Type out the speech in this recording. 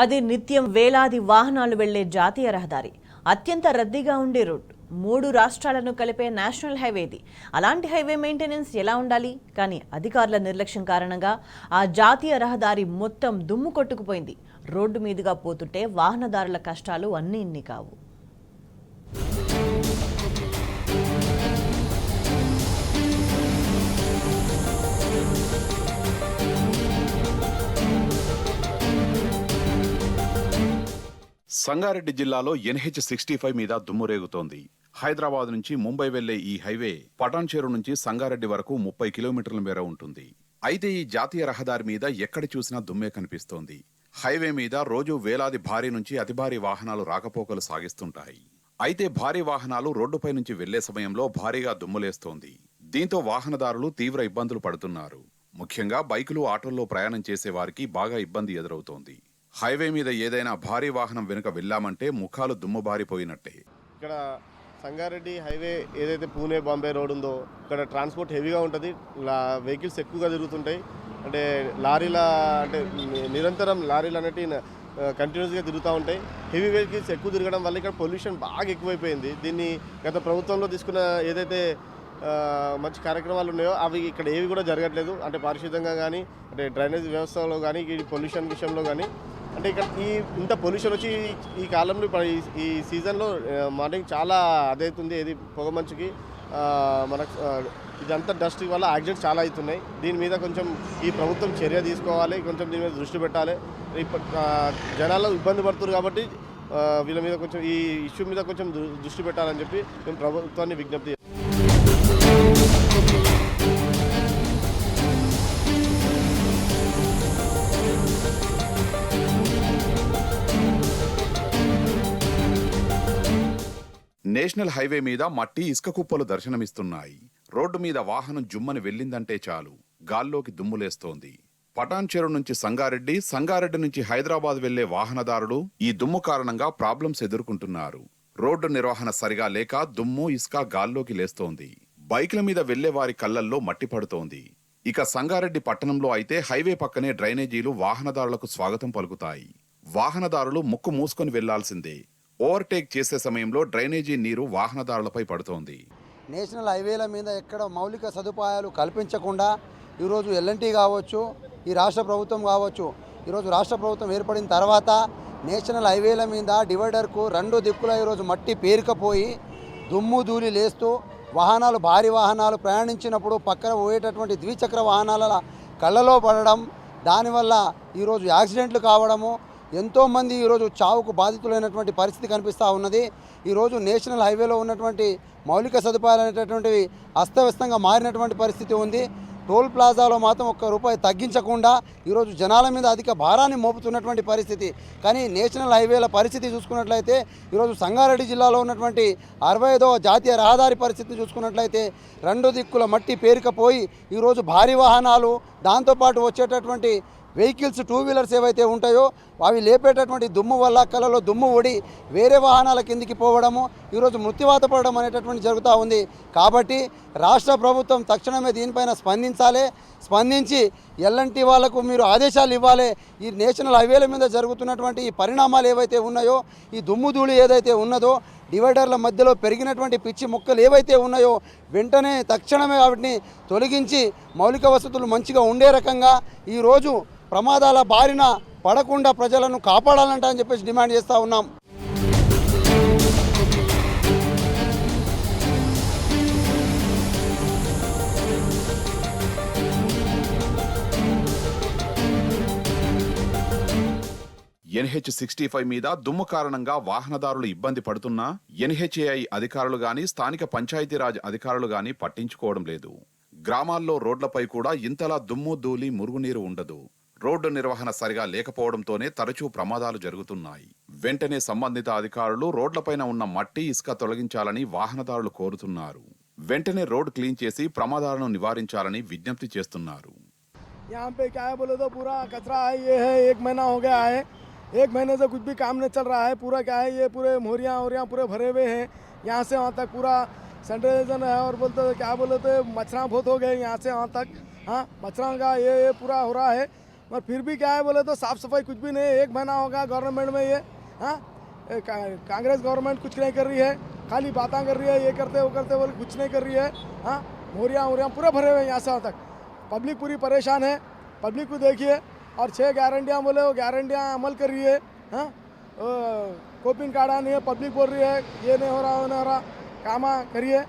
అది నిత్యం వేలాది వాహనాలు వెళ్లే జాతీయ రహదారి. అత్యంత రద్దీగా ఉండే రోడ్. 3 రాష్ట్రాలను కలిపే నేషనల్ హైవేది. అలాంటి హైవే మెయింటెనెన్స్ ఎలా ఉండాలి? కానీ అధికారుల నిర్లక్ష్యం కారణంగా ఆ జాతీయ రహదారి మొత్తం దుమ్ము కొట్టుకుపోయింది. రోడ్డు మీదుగా పోతుంటే వాహనదారుల కష్టాలు అన్నీ ఇన్ని కావు. సంగారెడ్డి జిల్లాలో NH-65 మీద దుమ్ము రేగుతోంది. హైదరాబాద్ నుంచి ముంబై వెళ్లే ఈ హైవే పటాన్చెరు నుంచి సంగారెడ్డి వరకు 30 కిలోమీటర్ల మేర ఉంటుంది. అయితే ఈ జాతీయ రహదారి మీద ఎక్కడ చూసినా దుమ్మే కనిపిస్తోంది. హైవే మీద రోజు వేలాది భారీ నుంచి అతి భారీ వాహనాలు రాకపోకలు సాగిస్తుంటాయి. అయితే భారీ వాహనాలు రోడ్డుపై నుంచి వెళ్లే సమయంలో భారీగా దుమ్ములేస్తోంది. దీంతో వాహనదారులు తీవ్ర ఇబ్బందులు పడుతున్నారు. ముఖ్యంగా బైకులు, ఆటోల్లో ప్రయాణం చేసే వారికి బాగా ఇబ్బంది ఎదురవుతోంది. హైవే మీద ఏదైనా భారీ వాహనం వెనుక వెళ్ళామంటే ముఖాలు దుమ్ము బారిపోయినట్టే. ఇక్కడ సంగారెడ్డి హైవే ఏదైతే పూణే బాంబే రోడ్ ఉందో ఇక్కడ ట్రాన్స్పోర్ట్ హెవీగా ఉంటుంది. వెహికల్స్ ఎక్కువగా తిరుగుతుంటాయి. అంటే లారీల అంటే నిరంతరం లారీలు అనేవి కంటిన్యూస్గా తిరుగుతూ ఉంటాయి. హెవీ వెహికల్స్ ఎక్కువ తిరగడం వల్ల ఇక్కడ పొల్యూషన్ బాగా ఎక్కువైపోయింది. దీన్ని గత ప్రభుత్వంలో తీసుకున్న ఏదైతే మంచి కార్యక్రమాలు ఉన్నాయో అవి ఇక్కడ ఏవి కూడా జరగట్లేదు. అంటే పారిశుద్ధ్యంగా కానీ, అంటే డ్రైనేజ్ వ్యవస్థలో కానీ, ఈ పొల్యూషన్ విషయంలో కానీ, అంటే ఇక్కడ ఇంత పొల్యూషన్ వచ్చి ఈ కాలంలో ఈ సీజన్లో మార్నింగ్ చాలా అదవుతుంది. ఇది పొగమంచుకి మనకు ఇదంతా డస్ట్ వల్ల యాక్సిడెంట్స్ చాలా అవుతున్నాయి. దీని మీద కొంచెం ఈ ప్రభుత్వం చర్య తీసుకోవాలి, కొంచెం దీని మీద దృష్టి పెట్టాలి. జనాలు ఇబ్బంది పడుతున్నారు కాబట్టి వీళ్ళ మీద కొంచెం ఈ ఇష్యూ మీద కొంచెం దృష్టి పెట్టాలని చెప్పి మేము ప్రభుత్వాన్ని విజ్ఞప్తి. నేషనల్ హైవే మీద మట్టి, ఇసుక కుప్పలు దర్శనమిస్తున్నాయి. రోడ్డు మీద వాహనం జుమ్మని వెళ్ళిందంటే చాలు గాల్లోకి దుమ్ములేస్తోంది. పటాన్చెరు నుంచి సంగారెడ్డి, సంగారెడ్డి నుంచి హైదరాబాద్ వెళ్లే వాహనదారులు ఈ దుమ్ము కారణంగా ప్రాబ్లమ్స్ ఎదుర్కొంటున్నారు. రోడ్డు నిర్వహణ సరిగా లేక దుమ్ము, ఇసుక గాల్లోకి లేస్తోంది. బైకుల మీద వెళ్లే వారి కళ్లల్లో మట్టి పడుతోంది. ఇక సంగారెడ్డి పట్టణంలో అయితే హైవే పక్కనే డ్రైనేజీలు వాహనదారులకు స్వాగతం పలుకుతాయి. వాహనదారులు ముక్కు మూసుకొని వెళ్లాల్సిందే. ఓవర్టేక్ చేసే సమయంలో డ్రైనేజీ నీరు వాహనదారులపై పడుతోంది. నేషనల్ హైవేల మీద ఎక్కడ మౌలిక సదుపాయాలు కల్పించకుండా ఈరోజు L&T కావచ్చు, ఈ రాష్ట్ర ప్రభుత్వం కావచ్చు, ఈరోజు రాష్ట్ర ప్రభుత్వం ఏర్పడిన తర్వాత నేషనల్ హైవేల మీద డివైడర్కు 2 దిక్కుల ఈరోజు మట్టి పేరుకపోయి దుమ్ము ధూళి లేస్తూ వాహనాలు, భారీ వాహనాలు ప్రయాణించినప్పుడు పక్కన పోయేటటువంటి ద్విచక్ర వాహనాల కళ్ళలో పడడం, దానివల్ల ఈరోజు యాక్సిడెంట్లు కావడము, ఎంతోమంది ఈరోజు చావుకు బాధితులైనటువంటి పరిస్థితి కనిపిస్తూ ఉన్నది. ఈరోజు నేషనల్ హైవేలో ఉన్నటువంటి మౌలిక సదుపాయాలు అనేటటువంటివి అస్తవ్యస్తంగా మారినటువంటి పరిస్థితి ఉంది. టోల్ ప్లాజాలో మాత్రం ₹1 తగ్గించకుండా ఈరోజు జనాల మీద అధిక భారాన్ని మోపుతున్నటువంటి పరిస్థితి. కానీ నేషనల్ హైవేల పరిస్థితి చూసుకున్నట్లయితే ఈరోజు సంగారెడ్డి జిల్లాలో ఉన్నటువంటి 65వ జాతీయ రహదారి పరిస్థితిని చూసుకున్నట్లయితే 2 దిక్కుల మట్టి పేరుకపోయి ఈరోజు భారీ వాహనాలు, దాంతోపాటు వచ్చేటటువంటి వెహికల్స్, 2 వీలర్స్ ఏవైతే ఉంటాయో అవి లేపేటటువంటి దుమ్ము వల్ల కళ్ళలో దుమ్ము ఊడి వేరే వాహనాల కిందికి పోవడము, ఈరోజు మృత్యువాత పడడం అనేటటువంటి జరుగుతూ ఉంది. కాబట్టి రాష్ట్ర ప్రభుత్వం తక్షణమే దీనిపైన స్పందించి L&T వాళ్లకు మీరు ఆదేశాలు ఇవ్వాలి. ఈ నేషనల్ హైవేల మీద జరుగుతున్నటువంటి ఈ పరిణామాలు ఏవైతే ఉన్నాయో, ఈ దుమ్ము ధూళి ఏదైతే ఉన్నదో, డివైడర్ల మధ్యలో పెరిగినటువంటి పిచ్చి మొక్కలు ఏవైతే ఉన్నాయో వెంటనే తక్షణమే వాటిని తొలగించి మౌలిక వసతులు మంచిగా ఉండే రకంగా ఈరోజు ప్రమాదాల బారిన పడకుండా ప్రజలను కాపాడాలంట అని చెప్పేసి డిమాండ్ చేస్తూ ఉన్నాం. NH-65 మీద దుమ్ము కారణంగా వాహనదారులు ఇబ్బంది పడుతున్నా NHAI అధికారులు గాని, స్థానిక పంచాయతీరాజ్ అధికారులు గాని పట్టించుకోవడం లేదు. గ్రామాల్లో రోడ్లపై కూడా ఇంతలా దుమ్ము, ధూళి, మురుగునీరు ఉండదు. రోడ్డు నిర్వహణ సరిగా లేకపోవడంతోనే తరచూ ప్రమాదాలు జరుగుతున్నాయి. వెంటనే సంబంధిత అధికారులు రోడ్లపైన ఉన్న మట్టి, ఇసుక తొలగించాలని వాహనదారులు కోరుతున్నారు. వెంటనే రోడ్ క్లీన్ చేసి ప్రమాదాలను నివారించాలని విజ్ఞప్తి చేస్తున్నారు. एक महीने से कुछ भी काम नहीं चल रहा है. पूरा क्या है, ये पूरे मोहरियाँ पूरे भरे हुए हैं. यहाँ से वहाँ तक पूरा सैनिटाइजेशन है. और बोलते क्या बोलते मच्छरा बहुत हो गए यहाँ से वहाँ तक. हाँ, मच्छरों का ये पूरा हो रहा है. मगर फिर भी क्या है बोले तो साफ़ सफाई कुछ भी नहीं है। 1 महीना होगा गवर्नमेंट में ये, हाँ कांग्रेस गवर्नमेंट कुछ नहीं कर रही है, खाली बातें कर रही है, ये करते वो करते बोले कुछ नहीं कर रही है। हाँ मोरियाँ पूरे भरे हुए हैं यहाँ से वहाँ तक, पब्लिक पूरी परेशान है। पब्लिक को देखिए, और 6 गारंटियाँ बोले वो गारंटियाँ अमल कर रही है। हाँ कोपिन काढ़ा नहीं है, पब्लिक बोल रही है ये नहीं हो रहा वो नहीं हो रहा, काम करिए।